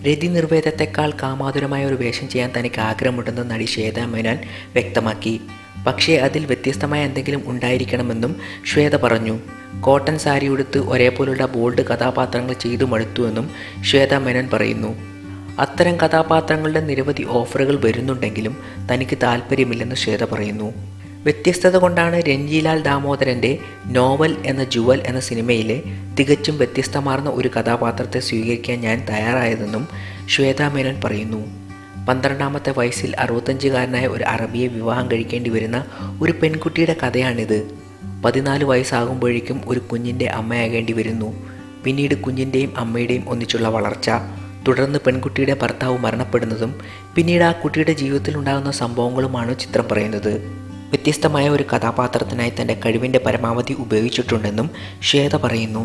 രതിനിർവേദത്തെക്കാൾ കാമാതുരമായ ഒരു വേഷം ചെയ്യാൻ തനിക്ക് ആഗ്രഹമുണ്ടെന്ന് നടി ശ്വേത മേനോൻ വ്യക്തമാക്കി. പക്ഷേ അതിൽ വ്യത്യസ്തമായ എന്തെങ്കിലും ഉണ്ടായിരിക്കണമെന്നും ശ്വേത പറഞ്ഞു. കോട്ടൺ സാരി ഉടുത്ത് ഒരേപോലുള്ള ബോൾഡ് കഥാപാത്രങ്ങൾ ചെയ്തു മടുത്തുവെന്നും ശ്വേത മേനോൻ പറയുന്നു. അത്തരം കഥാപാത്രങ്ങളുടെ നിരവധി ഓഫറുകൾ വരുന്നുണ്ടെങ്കിലും തനിക്ക് താല്പര്യമില്ലെന്ന് ശ്വേത പറയുന്നു. വ്യത്യസ്തത കൊണ്ടാണ് രഞ്ജിലാൽ ദാമോദരൻ്റെ നോവൽ എന്ന ജുവൽ എന്ന സിനിമയിലെ തികച്ചും വ്യത്യസ്തമാർന്ന ഒരു കഥാപാത്രത്തെ സ്വീകരിക്കാൻ ഞാൻ തയ്യാറായതെന്നും ശ്വേത മേനോൻ പറയുന്നു. 12ാമത്തെ വയസ്സിൽ 65കാരനായ ഒരു അറബിയെ വിവാഹം കഴിക്കേണ്ടി വരുന്ന ഒരു പെൺകുട്ടിയുടെ കഥയാണിത്. 14 വയസ്സാകുമ്പോഴേക്കും ഒരു കുഞ്ഞിൻ്റെ അമ്മയാകേണ്ടി വരുന്നു. പിന്നീട് കുഞ്ഞിൻ്റെയും അമ്മയുടെയും ഒന്നിച്ചുള്ള വളർച്ച, തുടർന്ന് പെൺകുട്ടിയുടെ ഭർത്താവ് മരണപ്പെടുന്നതും പിന്നീട് ആ കുട്ടിയുടെ ജീവിതത്തിൽ ഉണ്ടാകുന്ന സംഭവങ്ങളുമാണ് ചിത്രം പറയുന്നത്. വ്യത്യസ്തമായ ഒരു കഥാപാത്രത്തിനായി തൻ്റെ കഴിവിൻ്റെ പരമാവധി ഉപയോഗിച്ചിട്ടുണ്ടെന്നും ശ്വേത പറയുന്നു.